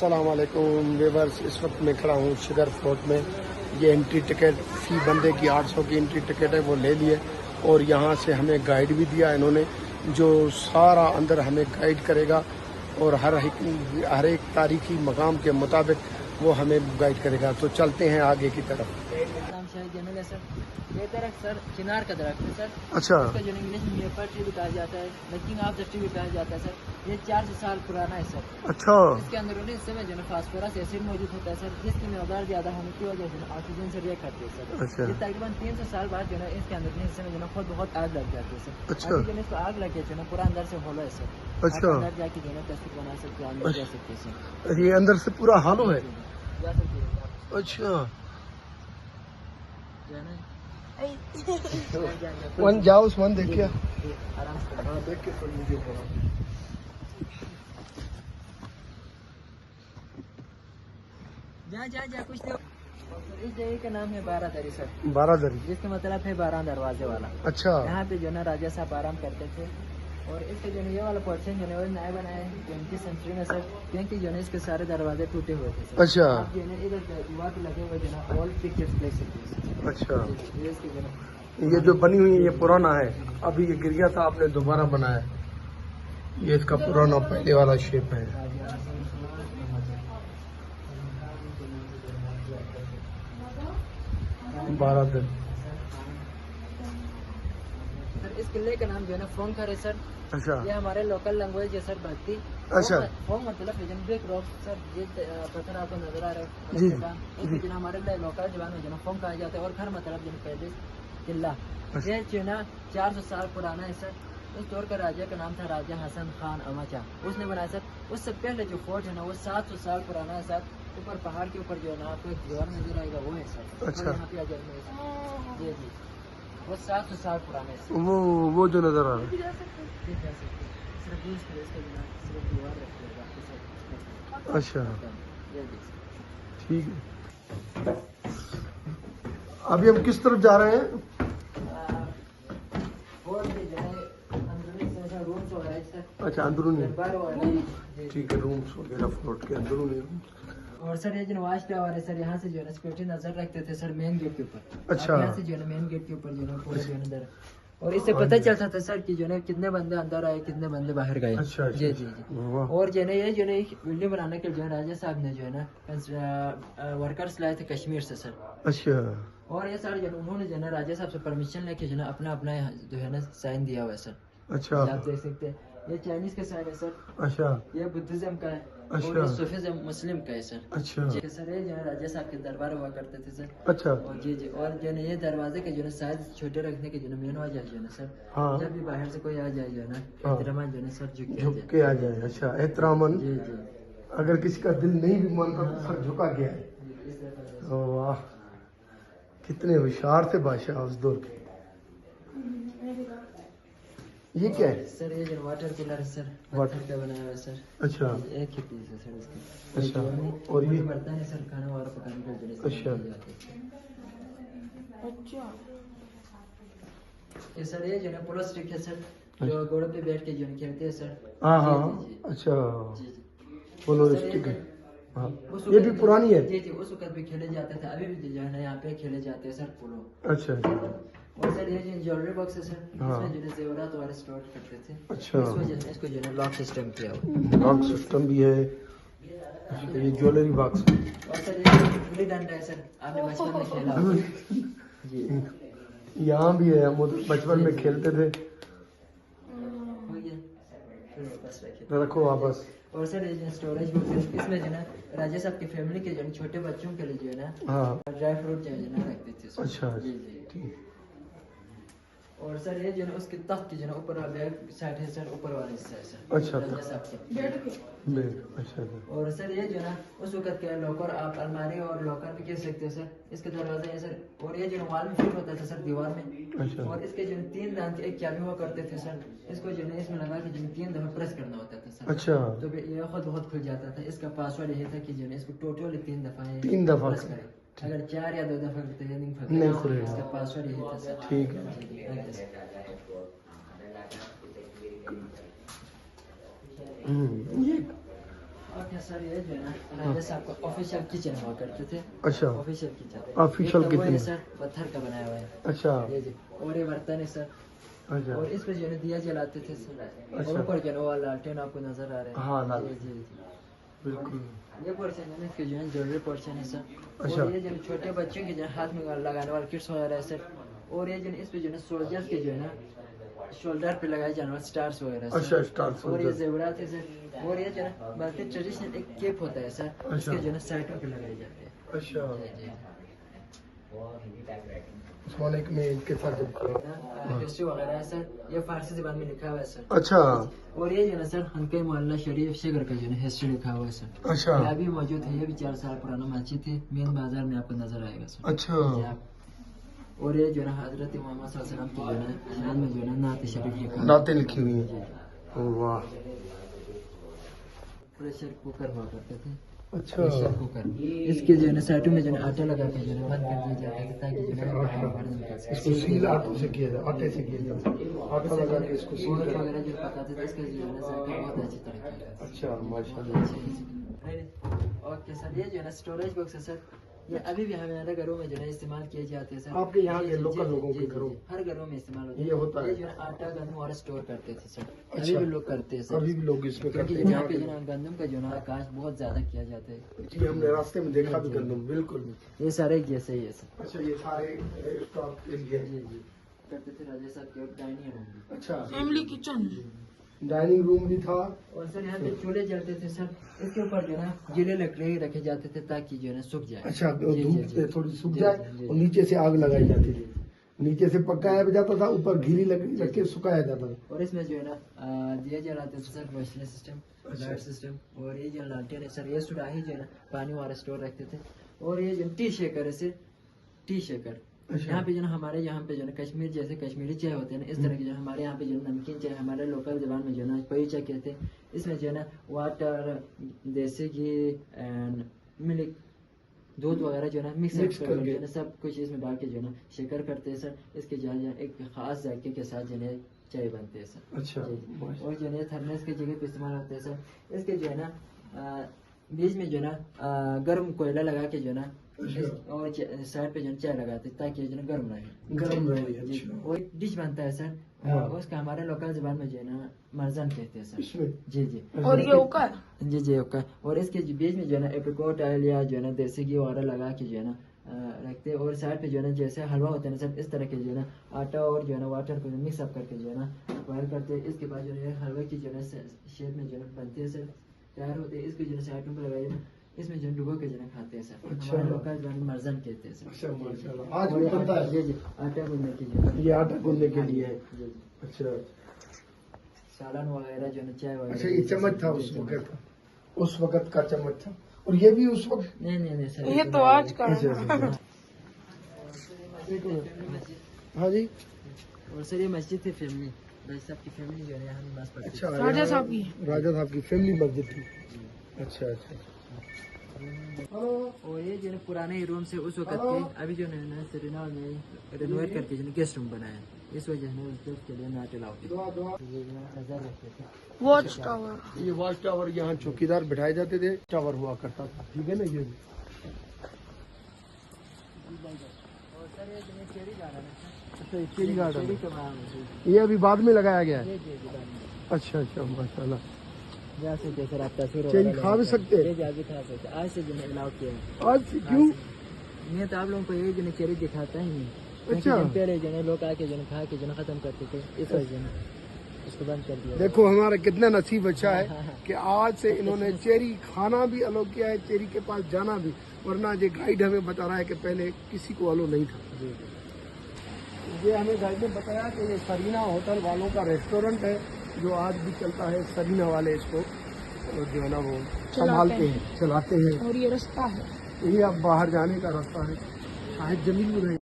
अस्सलाम वालेकुम व्यूअर्स, इस वक्त मैं खड़ा हूँ शुगर फोर्ट में। ये एंट्री टिकट फी बंदे की 800 की एंट्री टिकट है, वो ले लिए और यहाँ से हमें गाइड भी दिया इन्होंने, जो सारा अंदर हमें गाइड करेगा और हर एक तारीखी मकाम के मुताबिक वो हमें गाइड करेगा। तो चलते हैं आगे की तरफ। नाम शायद जमील है सर। ये दरख्त सर चिनार का दरख्त है सर। अच्छा, इसका जो इंग्लिश में मेपर ट्री भी कहा जाता है, लकिंग ऑफ द ट्री भी कहा जाता है सर। ये 400 साल पुराना है सर। अच्छा, इसके अंदरूनी हिस्से में जो है फास्फोरस एसिड मौजूद होता है सर, जिसकी मकदार ज्यादा होने की वजह से ऑक्सीजन से रिएक्ट करती है सर। अच्छा, ये तकरीबन 300 साल बाद जो है इसके अंदरूनी हिस्से में जो है खुद बहुत आग लग जाती है सर। अच्छा, अभी जो है इसको आग लग के जो है पूरा अंदर से होलो है सर। अच्छा, आप अंदर जाके जो है तस्वीर बना सकते हैं, अंदर जा सकते हैं सर। ये अंदर से पूरा हालो है। जा सकते हैं अच्छा, जाना है। वन जाओ उस वन देखिए। आराम से हाँ देख के फिर मुझे थोड़ा जा कुछ दो। इस जगह का नाम है बारादरी सर, 12 दरी। जिसका मतलब है 12 दरवाजे वाला। अच्छा, यहाँ पे जो है राजा साहब आराम करते थे। और इसके जो है ये वाला पोर्शन जो है वो नया बनाया है 20वीं सेंचुरी में सर, क्योंकि जो है इसके सारे दरवाजे टूटे हुए थे सर। अच्छा, आप जो है इधर दीवार पे लगे हुए जो है ऑल पिक्चर्स प्लेस है। अच्छा, ये इसके जो है ये जो बनी हुई है ये पुराना है, अभी ये गिर गया था, आपने दोबारा बनाया। ये इसका पुराना पहले वाला शेप है। राजा 12 दरी। सर इस किले का नाम जो है ना फोंकर है सर। अच्छा, ये हमारे लोकल लैंग्वेज है सर भक्ति। अच्छा, फोंग मतलब लेजेंडरी रॉक सर। ये पत्थर आपको नजर आ रहा है जी, इसको जो है हमारे लोकल जबान में जो है फोंग कहा जाता है। और घर मतलब जो है पहले किला। ये जो है ना 400 साल पुराना है सर। उस दौर का राजा का नाम था राजा हसन खान अमाचा, उसने बनाया सर। उससे पहले जो फोर्ट है ना वो 700 साल पुराना है सर। ऊपर पहाड़ के ऊपर जो है ना आपको एक दीवार नजर आएगा, वो है सर। अच्छा, यहाँ पे आ जाएंगे जी जी, वो 700 साल पुराना है सर। वो जो नजर आ रहा है। ठीक है सर, सिर्फ यूज करें इसके बिना, सिर्फ दीवार रखिएगा आपके साथ। अच्छा, ये देखिए ठीक है। अभी हम किस तरफ जा रहे हैं? रूम्स वगैरह सर। अच्छा, अंदरूनी। दरबार वगैरह ठीक है, रूम्स वगैरह फ्लोट के अंदरूनी रूम्स। और सर ये जो नवाज टावर है सर, यहाँ से जो है सिक्योरिटी नजर रखते थे सर मेन गेट के ऊपर। अच्छा, यहाँ से जो है मेन गेट के ऊपर जो है पूरा जो है अंदर। और इससे पता चलता था सर कि जो है कितने बंदे अंदर आए, कितने बंदे बाहर गए। अच्छा, अच्छा, जी जी जी। वाह। और जो है ये जो है बिल्डिंग बनाने के लिए जो है राजा साहब ने जो है ना वर्कर्स लाए थे कश्मीर से सर। अच्छा, और ये सर जो है उन्होंने जो है ना राजा साहब से परमिशन लेके जो है अपना अपना जो है ना साइन दिया हुआ है सर। अच्छा, आप देख सकते हैं ये चाइनीज का साइन है सर, अच्छा, ये बुद्धिज्म का है, अच्छा, और ये सूफीज्म मुस्लिम का है सर। अच्छा, जी सर, ये जो है राजा साहब के दरबार हुआ करते थे सर। अच्छा, और जी जी, और जो है ये दरवाजे के जो है साइज छोटे रखने के जो है मेन वजह जो है ना सर, हाँ, जब भी बाहर से कोई आ जाए जो है ना हाँ, एहतराम जो है ना सर झुक के आ जाए। अच्छा, एहतरामन। जी जी अगर किसी का दिल नहीं भी मानता तो सर झुका गया है। जी, इस तरह से। ओ वाह, कितने होशियार थे बादशाह उस दौर के। ये क्या है? सर ये जो वाटर कूलर है सर, वाटर पत्थर का बनाया हुआ है सर। अच्छा, एक ही पीस है सर इसका। अच्छा, और और ये बर्तन है सर खाना वगैरह पकाने के लिए अच्छा, इस्तेमाल किए जाते हैं। अच्छा ये सर ये जो है पोलो स्टिक है सर, जो घोड़ों पे बैठ के जो है खेलते हैं सर। हाँ, जी, हाँ, जी, जी। अच्छा, जी जी। पोलो सर, स्टिक है। हाँ, उस ये वक्त भी पुरानी है। जी जी, उस वक्त भी खेले जाते थे, अभी भी जो है ना यहाँ पे खेले जाते हैं सर पोलो। अच्छा, और सर ये जो ज्वेलरी बॉक्स है सर, हाँ, इसमें जो है जेवरात वगैरह स्टोर करते थे। अच्छा, इसको जो है लॉक सिस्टम किया हुआ। लॉक सिस्टम भी है। अच्छा, ये ज्वेलरी बॉक्स। और सर ये गिल्ली डंडा है सर, आपने बचपन में खेला होगा। जी यहाँ भी है, हम बचपन में खेलते थे। हो गया, फिर वापस रखिए। रखो वापस। और सर ये जो स्टोरेज बॉक्स है, इसमें जो है ना राजा साहब की फैमिली के जो है छोटे बच्चों के लिए जो है ना हाँ, ड्राई फ्रूट जो है ना रखते थे उसमें। अच्छा, जी जी। ठीक। और सर ये जो है उसके तख्त की जो है ऊपर वाले साइड है सर, ऊपर वाला हिस्सा है सर अच्छा, राजा साहब के। अच्छा, और सर ये जो है ना उस वक्त के लॉकर, आप अलमारी और लॉकर भी कह सकते हो सर। इसके दरवाजे है सर, और ये जो है वॉल में फिट होता था सर दीवार में। अच्छा, और इसके जो है 3 दांत के एक चाबी हुआ करते थे सर, इसको जो है इसमें लगा के जो है 3 दफा प्रेस करना होता था सर। अच्छा, तो फिर ये खुद बहुत खुल जाता था। इसका पासवर्ड यही था कि जो है इसको टोटल 3 दफा 3 दफा प्रेस करें। अगर 4 या 2 दफा करते हैं नहीं खुलेगा। इसका पासवर्ड यही था सर। ठीक है। जी, ये सर ये जो है ना राजा साहब का ऑफिशियल किचन हुआ करते थे। अच्छा, official kitchen, official kitchen sir पत्थर का बनाया हुआ है। अच्छा ये जी, और ये बर्तन है सर। अच्छा। और इस पे जो है दिया जलाते थे सर। अच्छा। और ऊपर जो है वो लालटेन आपको नजर आ रहे हैं। हाँ, लाल। जी जी जी। बिल्कुल। ये पोर्शन है ना, इसके जो है ज्वेलरी पोर्शन है सर। अच्छा। और ये जो है छोटे बच्चों के जो है हाथ में लगाने वाले किट्स वगैरह है सर। और ये जो है इस पे जो है सोल्जर्स के जो है ना शोल्डर पे लगाए जाने वाले स्टार्स वगैरह सर। अच्छा, स्टार्स और ये वगैरह। जेवरात है सर। और ये जो है बाकी ट्रेडिशनल एक केप होता है सर, अच्छा। इसके जो है साइडों पे लगाए जाते हैं। अच्छा, जी जी। उस्मान एक में इनके साथ जब हिस्ट्री वगैरह है सर, ये फारसी जबान में लिखा हुआ है सर। अच्छा और ये जो है ना सर हनके मोहल्ला शरीफ शेगर का जो है हिस्ट्री लिखा हुआ है सर। अच्छा ये अभी मौजूद है, ये भी 4 साल पुराना मस्जिद है, मेन बाजार में आपको नजर आएगा सर। अच्छा। जी, आप- और ये जो है ना हजरत मोहम्मद सल्लल्लाहु अलैहि वसल्लम की जो है ना शान में जो है ना नात शरीफ लिखा हुआ है। नाते लिखी हुई है। ओ वाह। प्रेशर कुकर हुआ करते थे। अच्छा, प्रेशर कुकर, इसके जो है ना साइडों में जो है ना आटा लगा के जो है ना बंद कर दिया जाता है ताकि जो है ना बाहर निकल सके। इसको सील आटे से किया जाए, आटे से किया जाए, आटा लगा के इसको सील गोश्त कर। वगैरह जो पकाते थे इसका जो है ना जायका बहुत अच्छी तरह किया जाता है। अच्छा, माशाल्लाह। ओके सर, ये जो है ना स्टोरेज बॉक्स है सर, ये अभी भी हमारे घरों में जो है इस्तेमाल किए जाते हैं सर। आपके यहाँ के जी, जी, लोकल जी, लोगों जी, के जी, घरों जी, हर घरों में इस्तेमाल होता है। ये होता है। ये जो है आटा गंदम और स्टोर करते थे सर। अभी अच्छा। भी लोग करते हैं सर, अभी भी लोग इसमें क्योंकि करते यहाँ पे जो हैं। है ना गंदम का जो है ना काश बहुत ज्यादा किया जाता है। जी, हमने रास्ते में देखा भी गंदम, बिल्कुल। ये सारे जैसे ही है सर। अच्छा, ये सारे स्टॉक एरिया। जी जी करते थे राजा साहब के डाइनिंग रूम में। अच्छा, फैमिली किचन। डाइनिंग रूम भी था। और सर यहाँ पे चूल्हे जलते थे सर, इसके ऊपर जो है ना गीले लकड़ी रखे जाते थे ताकि जो है ना सूख जाए। अच्छा, जी, जी, धूप जी। से थोड़ी सूख जी, जाए जी, और नीचे से आग लगाई जाती थी। नीचे से पकाया भी जाता था, ऊपर गीली लकड़ी रख के सुखाया जाता था। और इसमें जो है ना दिया जलाते थे सर, रोशनी सिस्टम, लाइट सिस्टम। और ये जो लालटेन है सर, ये सुराही जो है ना पानी वाला स्टोर रखते थे। और ये जो टी शेकर है सर, टी शेकर अच्छा। यहाँ पे जो है ना हमारे यहाँ पे जो है ना कश्मीर जैसे कश्मीरी चाय होते हैं ना, इस तरह की जो है हमारे यहाँ पे जो है नमकीन चाय हमारे लोकल जबान में जो है ना पई चाय कहते हैं। इसमें जो है ना वाटर, देसी घी एंड मिल्क, दूध वगैरह जो है ना मिक्स मिक्स करके करके। जो है ना सब कुछ इसमें डाल के जो है ना शेकर करते हैं सर। इसके जो है एक खास जायके के साथ जो है चाय बनते हैं सर। अच्छा, जी। और जो है थर्नेस की जगह पे इस्तेमाल होते हैं सर। इसके जो है ना बीच में जो है ना गर्म कोयला लगा के जो है ना और साइड पे जो है चाय लगाते हैं ताकि जो है ना गर्म रहे। गर्म रहे। जी। अच्छा, और एक डिश बनता है सर, हाँ। उसका हमारे लोकल जबान में जो है ना मरजन कहते हैं सर। इसमें जी जी। और ये ओकर। जी जी ओके। और इसके बीच में जो है ना एप्रिकॉट ऑयल या जो है ना देसी घी वगैरह लगा के जो है ना रखते हैं। और साइड पे जो है ना जैसे हलवा होता है ना सर, इस तरह के जो है ना आटा और जो है ना वाटर को मिक्स अप करके जो है ना बॉयल करते हैं। इसके बाद जो है हलवा की जो है ना शेप में जो है ना बनते हैं सर, तैयार होते हैं। इसको जो है साइड में लगाए इसमें जो है डुबो के जो है खाते हैं सर। अच्छा। हमारे लोकल जो है मरजन कहते हैं सर। अच्छा, माशाल्लाह। आज और भी ये बनता है। जी जी आटा गूंदने की जो है ये आटा गूंदने के लिए है। जी जी। अच्छा सालन वगैरह जो है ना चाय वगैरह। अच्छा, ये चम्मच था उस जी, जी। वक्त, उस वक्त का चम्मच था। और ये भी उस वक्त। नहीं नहीं नहीं सर, ये तो आज का है। अच्छा, हाँ जी। और सर ये मस्जिद थी फैमिली, भाई साहब की फैमिली जो है यहाँ नमाज पढ़ती अच्छा, थी। राजा यहाँ साहब की। राजा साहब की फैमिली मस्जिद थी। अच्छा अच्छा। और ये जो है पुराने ही रूम से उस वक्त के अभी जो है ना सेरेना में रेनोवेट करके जो है गेस्ट रूम बनाया है। इस वजह से उसके लिए नाट अलाउ किया। ये जो है नजर रखते थे। Watch tower. ये वॉच टावर, यहाँ चौकीदार बिठाए जाते थे, टावर हुआ करता था। ठीक है ना, ये भी। और सर ये जो है चेरी गार्डन है। अच्छा, ये चेरी गार्डन चेरी है। का बाग है। ये अभी बाद में लगाया गया है। जी जी जी बाद में। अच्छा अच्छा, माशाल्लाह। जा सकते सर आप तस्वीर चेरी वगैरह खा भी लगा सकते हैं? जी जी आज भी खा सकते हैं। आज से जो है अलाउ किया है। आज से क्यों? मैं तो आप लोगों को ये जो है चेरी दिखाता ही नहीं। अच्छा। क्योंकि पहले जो है लोग आके जो है खा के जो है खत्म करते थे, इस वजह से इसको बंद कर दिया। देखो हमारा कितना नसीब अच्छा है कि आज से इन्होंने चेरी खाना भी अलो किया है, चेरी के पास जाना भी। वरना ये गाइड हमें बता रहा है कि पहले किसी को अलो नहीं था। जी जी। ये हमें गाइड ने बताया कि ये सरीना होटल वालों का रेस्टोरेंट है, जो आज भी चलता है। सरीना वाले इसको जो है ना वो संभालते हैं, चलाते हैं। और ये रास्ता है। ये अब बाहर जाने का रास्ता है। शायद जमीन में नहीं।